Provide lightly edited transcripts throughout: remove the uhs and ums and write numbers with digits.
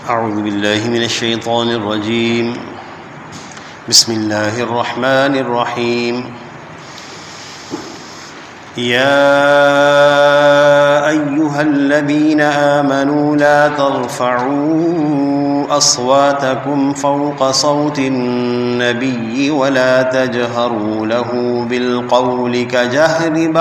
أعوذ بالله من الشيطان الرجيم. بسم الله الرحمن الرحيم. يا أيها الذين آمنوا لا ترفعوا أصواتكم فوق صوت النبي ولا تجهروا له بالقول كجهر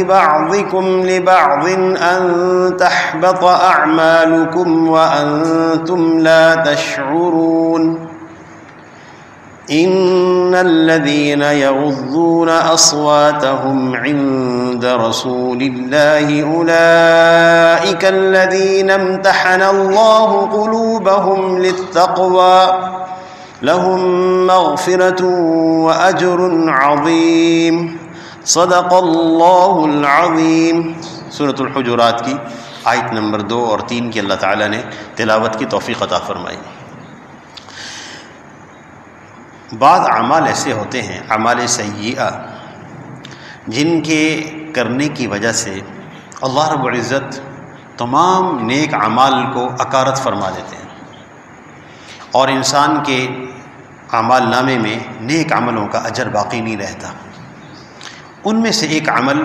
بعضكم لبعض أن تحبط أعمالكم وأنتم لا تشعرون. إن الذين يغضون أصواتهم عند رسول الله أولئك الذين امتحن الله قلوبهم للتقوى لهم مغفرة وأجر عظيم. صدق اللہ العظیم. سورۃ الحجرات کی آیت نمبر 2 اور 3 کی اللہ تعالیٰ نے تلاوت کی توفیق عطا فرمائی. بعض اعمال ایسے ہوتے ہیں، اعمال سیئہ، جن کے کرنے کی وجہ سے اللہ رب العزت تمام نیک اعمال کو اکارت فرما دیتے ہیں اور انسان کے اعمال نامے میں نیک عملوں کا اجر باقی نہیں رہتا. ان میں سے ایک عمل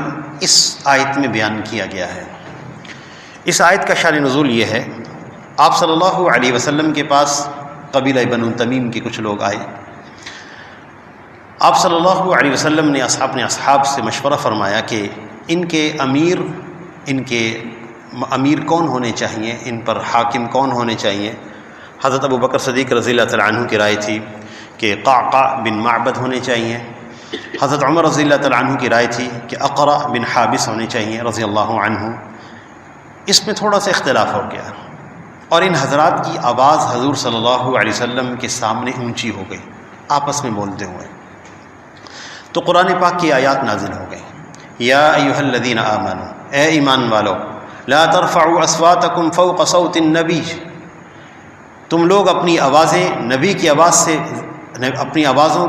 اس آیت میں بیان کیا گیا ہے. اس آیت کا شان نزول یہ ہے، آپ صلی اللہ علیہ وسلم کے پاس قبیلہ بنو تمیم کے کچھ لوگ آئے. آپ صلی اللہ علیہ وسلم نے اپنے اصحاب سے مشورہ فرمایا کہ ان کے امیر کون ہونے چاہیے، ان پر حاکم کون ہونے چاہیے. حضرت ابو بکر صدیق رضی اللہ تعالیٰ عنہ کی رائے تھی کہ قعقاع بن معبد ہونے چاہیے. حضرت عمر رضی اللہ تعالیٰ عنہ کی رائے تھی کہ اقرع بن حابس ہونے چاہیے رضی اللہ عنہ. اس میں تھوڑا سا اختلاف ہو گیا اور ان حضرات کی آواز حضور صلی اللہ علیہ وسلم کے سامنے اونچی ہو گئی آپس میں بولتے ہوئے. تو قرآن پاک کی آیات نازل ہو گئی. یا ایھا الذین آمنوا، اے ایمان والو، لا ترفعوا اصواتکم فوق صوت النبی، تم لوگ اپنی آوازوں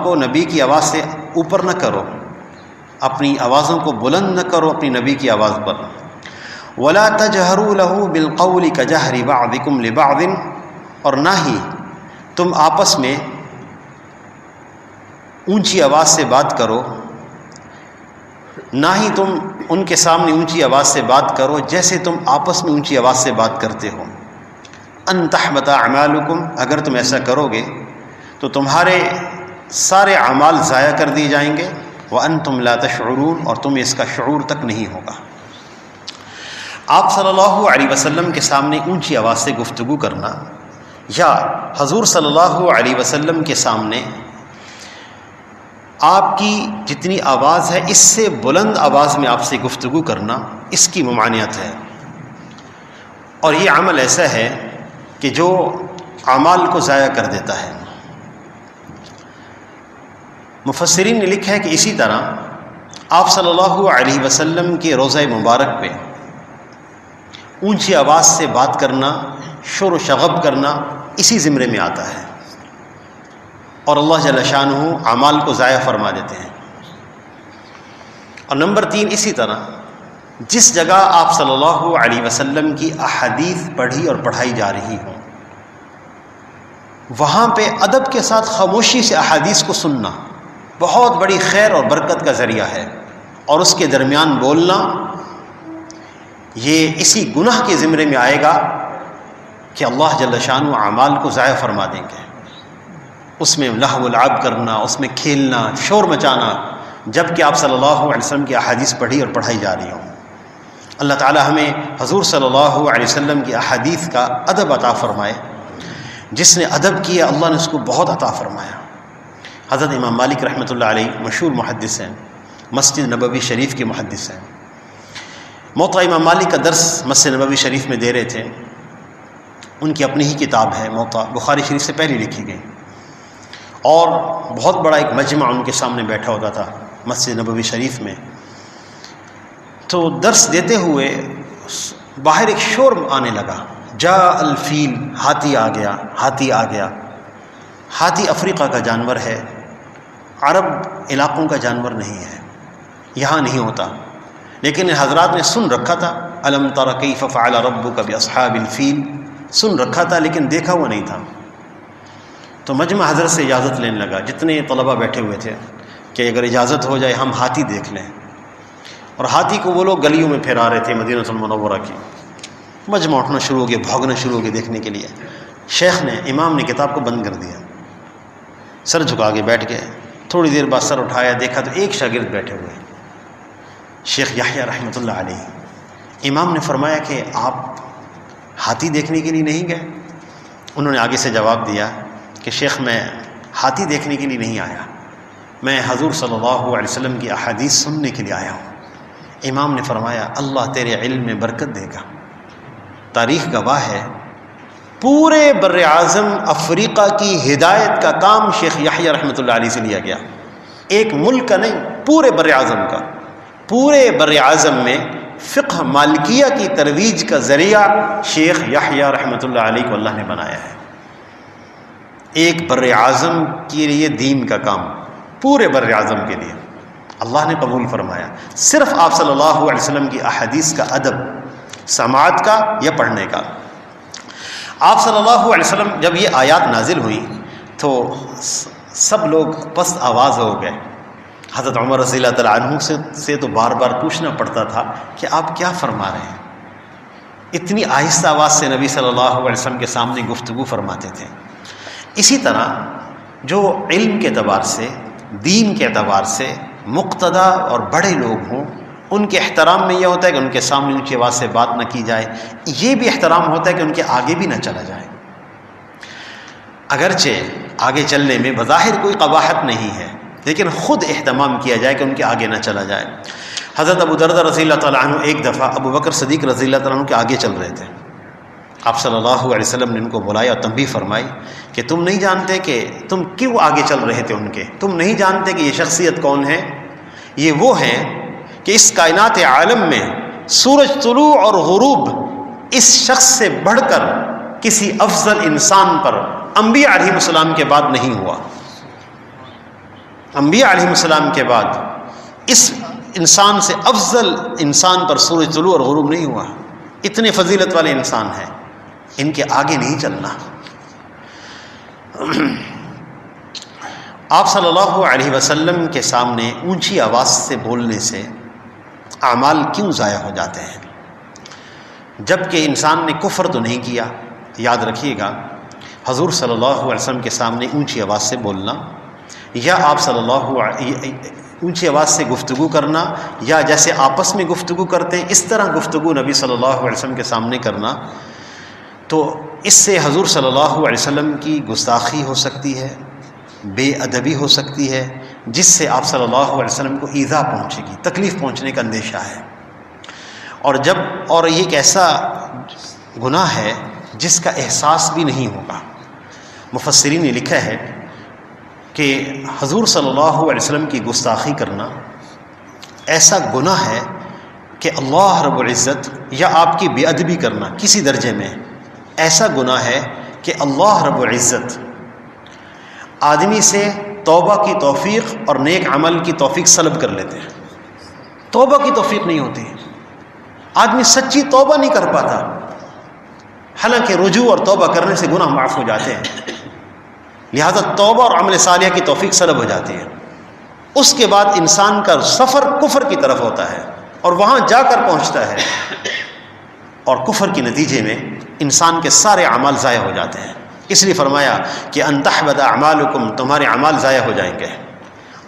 کو نبی کی آواز سے اوپر نہ کرو، اپنی آوازوں کو بلند نہ کرو اپنی نبی کی آواز پر. ولا تجہروا له بالقول كجہر بعضکم لبعض، اور نہ ہی تم آپس میں اونچی آواز سے بات کرو، نہ ہی تم ان کے سامنے اونچی آواز سے بات کرو جیسے تم آپس میں اونچی آواز سے بات کرتے ہو. ان تحبط اعمالکم، اگر تم ایسا کرو گے تو تمہارے سارے اعمال ضائع کر دیے جائیں گے. وانتم لا تشعرون، اور تمہیں اس کا شعور تک نہیں ہوگا. آپ صلی اللہ علیہ وسلم کے سامنے اونچی آواز سے گفتگو کرنا یا حضور صلی اللہ علیہ وسلم کے سامنے آپ کی جتنی آواز ہے اس سے بلند آواز میں آپ سے گفتگو کرنا، اس کی ممانعت ہے. اور یہ عمل ایسا ہے کہ جو اعمال کو ضائع کر دیتا ہے. مفسرین نے لکھا ہے کہ اسی طرح آپ صلی اللہ علیہ وسلم کے روضہ مبارک پہ اونچی آواز سے بات کرنا، شور و شغب کرنا اسی زمرے میں آتا ہے اور اللہ جل شانہ اعمال کو ضائع فرما دیتے ہیں. اور نمبر 3، اسی طرح جس جگہ آپ صلی اللہ علیہ وسلم کی احادیث پڑھی اور پڑھائی جا رہی ہوں، وہاں پہ ادب کے ساتھ خاموشی سے احادیث کو سننا بہت بڑی خیر اور برکت کا ذریعہ ہے. اور اس کے درمیان بولنا یہ اسی گناہ کے زمرے میں آئے گا کہ اللہ جل شانہ اعمال کو ضائع فرما دیں گے. اس میں لہو و لعب کرنا، اس میں کھیلنا، شور مچانا، جب کہ آپ صلی اللہ علیہ وسلم کی احادیث پڑھی اور پڑھائی جا رہی ہوں. اللہ تعالی ہمیں حضور صلی اللہ علیہ وسلم کی احادیث کا ادب عطا فرمائے. جس نے ادب کیا اللہ نے اس کو بہت عطا فرمایا. حضرت امام مالک رحمۃ اللہ علیہ مشہور محدث ہیں، مسجد نبوی شریف کے محدث ہیں. موطا امام مالک کا درس مسجد نبوی شریف میں دے رہے تھے. ان کی اپنی ہی کتاب ہے موطا، بخاری شریف سے پہلے لکھی گئی، اور بہت بڑا ایک مجمع ان کے سامنے بیٹھا ہوتا تھا مسجد نبوی شریف میں. تو درس دیتے ہوئے باہر ایک شور آنے لگا، جاء الفیل، ہاتھی آ گیا، ہاتھی آ گیا. ہاتھی افریقہ کا جانور ہے، عرب علاقوں کا جانور نہیں ہے. یہاں نہیں ہوتا، لیکن حضرات نے سن رکھا تھا الم تر کیف فعل ربک باصحاب الفیل، سن رکھا تھا لیکن دیکھا وہ نہیں تھا۔ تو مجمع حضرت سے اجازت لینے لگا، جتنے طلبہ بیٹھے ہوئے تھے، کہ اگر اجازت ہو جائے ہم ہاتھی دیکھ لیں۔ اور ہاتھی کو وہ لوگ گلیوں میں پھیرا رہے تھے مدینہ المنورہ کی۔ مجمع اٹھنا شروع ہو گیا، بھاگنا شروع ہو گیا دیکھنے کے لیے۔ شیخ نے، امام نے کتاب کو بند کر دیا، سر جھکا کے بیٹھ گئے۔ تھوڑی دیر بعد سر اٹھایا، دیکھا تو ایک شاگرد بیٹھے ہوئے، شیخ یحییٰ رحمۃ اللہ علیہ۔ امام نے فرمایا کہ آپ ہاتھی دیکھنے کے لیے نہیں گئے؟ انہوں نے آگے سے جواب دیا کہ شیخ میں ہاتھی دیکھنے کے لیے نہیں آیا، میں حضور صلی اللہ علیہ وسلم کی احادیث سننے کے لیے آیا ہوں۔ امام نے فرمایا اللہ تیرے علم میں برکت دے گا۔ تاریخ گواہ ہے، پورے بر اعظم افریقہ کی ہدایت کا کام شیخ یحییٰ رحمۃ اللہ علیہ سے لیا گیا، ایک ملک کا نہیں، پورے بر اعظم کا۔ پورے بر اعظم میں فقہ مالکیہ کی ترویج کا ذریعہ شیخ یحییٰ رحمۃ اللہ علیہ کو اللہ نے بنایا ہے۔ ایک بر اعظم کے لیے دین کا کام، پورے بر اعظم کے لیے اللہ نے قبول فرمایا، صرف آپ صلی اللہ علیہ وسلم کی احادیث کا ادب، سماعت کا یا پڑھنے کا۔ آپ صلی اللہ علیہ وسلم جب یہ آیات نازل ہوئی تو سب لوگ پست آواز ہو گئے۔ حضرت عمر رضی اللہ تعالیٰ عنہ سے تو بار بار پوچھنا پڑتا تھا کہ آپ کیا فرما رہے ہیں، اتنی آہستہ آواز سے نبی صلی اللہ علیہ وسلم کے سامنے گفتگو فرماتے تھے۔ اسی طرح جو علم کے اعتبار سے، دین کے اعتبار سے مقتدا اور بڑے لوگ ہوں، ان کے احترام میں یہ ہوتا ہے کہ ان کے سامنے اونچی آواز سے بات نہ کی جائے، یہ بھی احترام ہوتا ہے کہ ان کے آگے بھی نہ چلا جائے، اگرچہ آگے چلنے میں بظاہر کوئی قباحت نہیں ہے، لیکن خود اہتمام کیا جائے کہ ان کے آگے نہ چلا جائے۔ حضرت ابو دردہ رضی اللہ تعالیٰ عنہ ایک دفعہ ابو بکر صدیق رضی اللہ تعالیٰ عنہ کے آگے چل رہے تھے، آپ صلی اللہ علیہ وسلم نے ان کو بلایا اور تنبیہ فرمائی کہ تم نہیں جانتے کہ تم کیوں آگے چل رہے تھے ان کے، تم نہیں جانتے کہ یہ شخصیت کون ہے؟ یہ وہ ہیں کہ اس کائنات عالم میں سورج طلوع اور غروب اس شخص سے بڑھ کر کسی افضل انسان پر انبیاء علیہ السلام کے بعد نہیں ہوا۔ انبیاء علیہ السلام کے بعد اس انسان سے افضل انسان پر سورج طلوع اور غروب نہیں ہوا۔ اتنے فضیلت والے انسان ہیں، ان کے آگے نہیں چلنا۔ آپ صلی اللہ علیہ وسلم کے سامنے اونچی آواز سے بولنے سے اعمال کیوں ضائع ہو جاتے ہیں؟ جب کہ انسان نے کفر تو نہیں کیا۔ یاد رکھیے گا، حضور صلی اللہ علیہ وسلم کے سامنے اونچی آواز سے بولنا، یا آپ صلی اللہ اونچی آواز سے گفتگو کرنا، یا جیسے آپس میں گفتگو کرتے ہیں اس طرح گفتگو نبی صلی اللہ علیہ وسلم کے سامنے کرنا، تو اس سے حضور صلی اللہ علیہ وسلم کی گستاخی ہو سکتی ہے، بے ادبی ہو سکتی ہے، جس سے آپ صلی اللہ علیہ وسلم کو ایذا پہنچے گی، تکلیف پہنچنے کا اندیشہ ہے۔ اور یہ ایک ایسا گناہ ہے جس کا احساس بھی نہیں ہوگا۔ مفسرین نے لکھا ہے کہ حضور صلی اللہ علیہ وسلم کی گستاخی کرنا ایسا گناہ ہے کہ اللہ رب العزت، یا آپ کی بے ادبی کرنا کسی درجے میں ایسا گناہ ہے کہ اللہ رب العزت آدمی سے توبہ کی توفیق اور نیک عمل کی توفیق سلب کر لیتے ہیں۔ توبہ کی توفیق نہیں ہوتی، آدمی سچی توبہ نہیں کر پاتا، حالانکہ رجوع اور توبہ کرنے سے گناہ معاف ہو جاتے ہیں، لہذا توبہ اور عمل صالح کی توفیق سلب ہو جاتی ہے۔ اس کے بعد انسان کا سفر کفر کی طرف ہوتا ہے اور وہاں جا کر پہنچتا ہے، اور کفر کے نتیجے میں انسان کے سارے اعمال ضائع ہو جاتے ہیں۔ اس لیے فرمایا کہ ان تحبط اعمالکم، تمہارے اعمال ضائع ہو جائیں گے۔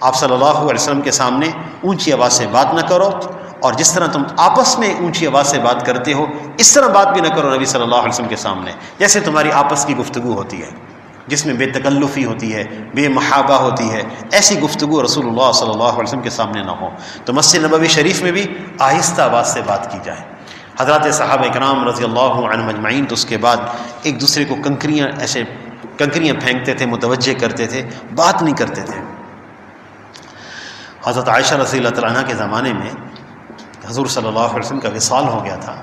آپ صلی اللہ علیہ وسلم کے سامنے اونچی آواز سے بات نہ کرو، اور جس طرح تم آپس میں اونچی آواز سے بات کرتے ہو اس طرح بات بھی نہ کرو نبی صلی اللہ علیہ وسلم کے سامنے، جیسے تمہاری آپس کی گفتگو ہوتی ہے جس میں بے تکلفی ہوتی ہے، بے محابہ ہوتی ہے، ایسی گفتگو رسول اللہ صلی اللہ علیہ وسلم کے سامنے نہ ہو۔ تو مسجد نبوی شریف میں بھی آہستہ آواز سے بات کی جائے۔ حضرات صحابہ کرام رضی اللہ عنہم اجمعین تو اس کے بعد ایک دوسرے کو کنکریاں پھینکتے تھے، متوجہ کرتے تھے، بات نہیں کرتے تھے۔ حضرت عائشہ رضی اللہ تعالیٰ عنہ کے زمانے میں حضور صلی اللہ علیہ وسلم کا وصال ہو گیا تھا،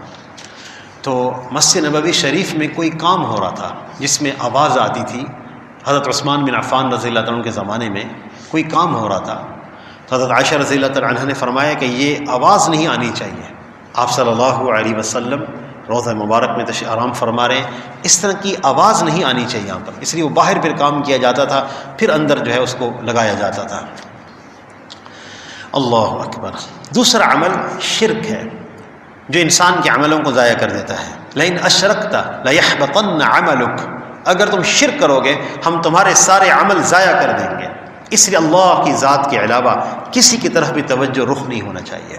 تو مسجد نبوی شریف میں کوئی کام ہو رہا تھا جس میں آواز آتی تھی۔ حضرت عثمان بن عفان رضی اللہ عنہ کے زمانے میں کوئی کام ہو رہا تھا، حضرت عائشہ رضی اللہ تعالیٰ عنہ نے فرمایا کہ یہ آواز نہیں آنی چاہیے. آپ صلی اللہ علیہ وسلم روضہ مبارک میں آرام فرما رہے ہیں, اس طرح کی آواز نہیں آنی چاہیے یہاں پر, اس لیے وہ باہر پھر کام کیا جاتا تھا, پھر اندر جو ہے اس کو لگایا جاتا تھا. اللہ اکبر. دوسرا عمل شرک ہے جو انسان کے عملوں کو ضائع کر دیتا ہے. لئن اشرکت لیحبطن عملک, اگر تم شرک کرو گے ہم تمہارے سارے عمل ضائع کر دیں گے. اس لیے اللہ کی ذات کے علاوہ کسی کی طرف بھی توجہ رخ نہیں ہونا چاہیے.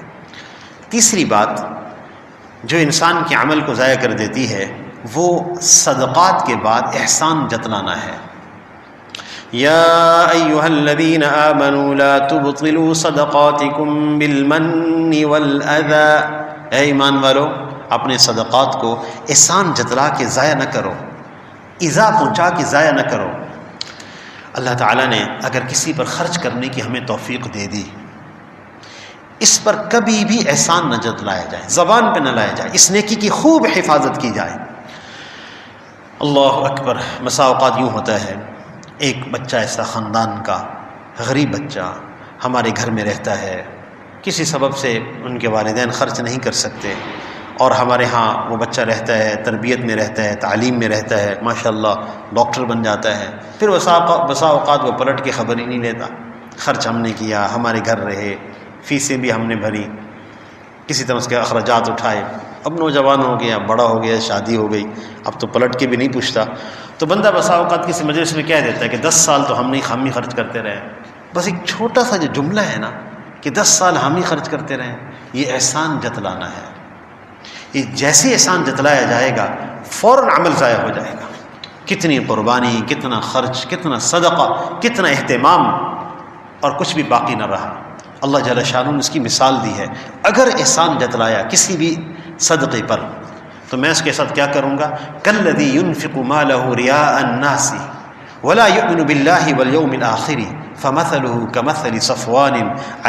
تیسری بات جو انسان کے عمل کو ضائع کر دیتی ہے وہ صدقات کے بعد احسان جتلانا ہے. یا ایھا الذین آمنوا لا تبطلوا صدقاتکم بالمن والاذی, اے ایمان والو اپنے صدقات کو احسان جتلا کے ضائع نہ کرو, ایذا پہنچا کے ضائع نہ کرو. اللہ تعالیٰ نے اگر کسی پر خرچ کرنے کی ہمیں توفیق دے دی, اس پر کبھی بھی احسان نہ جتلایا جائے, زبان پہ نہ لایا جائے, اس نیکی کی خوب حفاظت کی جائے. اللہ اکبر. بسا اوقات یوں ہوتا ہے ایک بچہ ایسا خاندان کا غریب بچہ ہمارے گھر میں رہتا ہے, کسی سبب سے ان کے والدین خرچ نہیں کر سکتے, اور ہمارے ہاں وہ بچہ رہتا ہے, تربیت میں رہتا ہے, تعلیم میں رہتا ہے, ماشاءاللہ ڈاکٹر بن جاتا ہے. پھر بسا اوقات وہ پلٹ کے خبر ہی نہیں لیتا. خرچ ہم نے کیا, ہمارے گھر رہے, فیسیں بھی ہم نے بھری, کسی طرح اس کے اخراجات اٹھائے. اب نوجوان ہو گیا, بڑا ہو گیا, شادی ہو گئی, اب تو پلٹ کے بھی نہیں پوچھتا. تو بندہ بسا اوقات کسی مجلس میں کہہ دیتا ہے کہ 10 سال تو ہم نہیں خامی خرچ کرتے رہے. بس ایک چھوٹا سا جو جملہ ہے نا کہ 10 سال ہم ہی خرچ کرتے رہے, یہ احسان جتلانا ہے. یہ جیسے احسان جتلایا جائے گا فوراً عمل ضائع ہو جائے گا. کتنی قربانی, کتنا خرچ, کتنا صدقہ, کتنا اہتمام, اور کچھ بھی باقی نہ رہا. اللہ جل شانہ نے اس کی مثال دی ہے. اگر احسان جتلایا کسی بھی صدقے پر تو میں اس کے ساتھ کیا کروں گا, کالذی ينفق مالہ رئاء الناس ولا يؤمن باللہ والیوم الآخر فمثله كمثل صفوان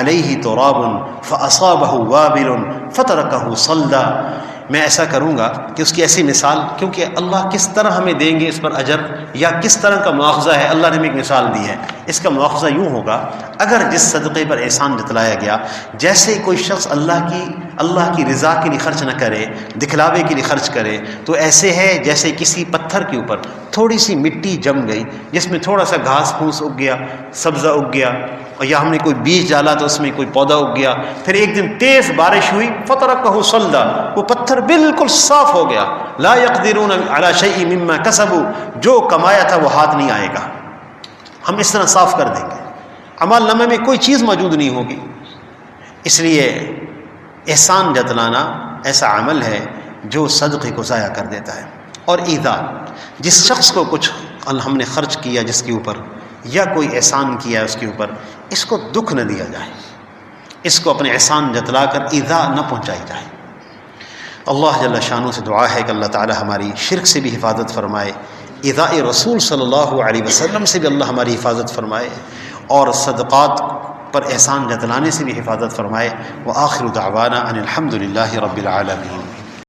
علیہ تراب فأصابہ وابل فترکہ صلدا. میں ایسا کروں گا کہ اس کی ایسی مثال, کیونکہ اللہ کس طرح ہمیں دیں گے اس پر اجر یا کس طرح کا مواخذہ ہے, اللہ نے ہمیں ایک مثال دی ہے. اس کا مواخذہ یوں ہوگا, اگر جس صدقے پر احسان جتلایا گیا, جیسے کوئی شخص اللہ کی رضا کے لیے خرچ نہ کرے, دکھلاوے کے لیے خرچ کرے, تو ایسے ہے جیسے کسی پتھر کے اوپر تھوڑی سی مٹی جم گئی جس میں تھوڑا سا گھاس پھوس اگ گیا, سبزہ اگ گیا, یا ہم نے کوئی بیج ڈالا تو اس میں کوئی پودا اگ گیا, پھر ایک دن تیز بارش ہوئی, فترکہ صلدا, وہ پتھر بالکل صاف ہو گیا. لا یقدرون علی شیء مما کسبوا, جو کمایا تھا وہ ہاتھ نہیں آئے گا. ہم اس طرح صاف کر دیں گے, عمل نامے میں کوئی چیز موجود نہیں ہوگی. اس لیے احسان جتلانا ایسا عمل ہے جو صدقے کو ضائع کر دیتا ہے. اور ایذا, جس شخص کو کچھ ہم نے خرچ کیا جس کے اوپر, یا کوئی احسان کیا اس کے اوپر, اس کو دکھ نہ دیا جائے, اس کو اپنے احسان جتلا کر ایذا نہ پہنچائی جائے. اللہ جل شانہ سے دعا ہے کہ اللہ تعالی ہماری شرک سے بھی حفاظت فرمائے, ایذاء رسول صلی اللہ علیہ وسلم سے بھی اللہ ہماری حفاظت فرمائے, اور صدقات پر احسان جتلانے سے بھی حفاظت فرمائے. وآخر دعوانا ان الحمد للہ رب العالمین.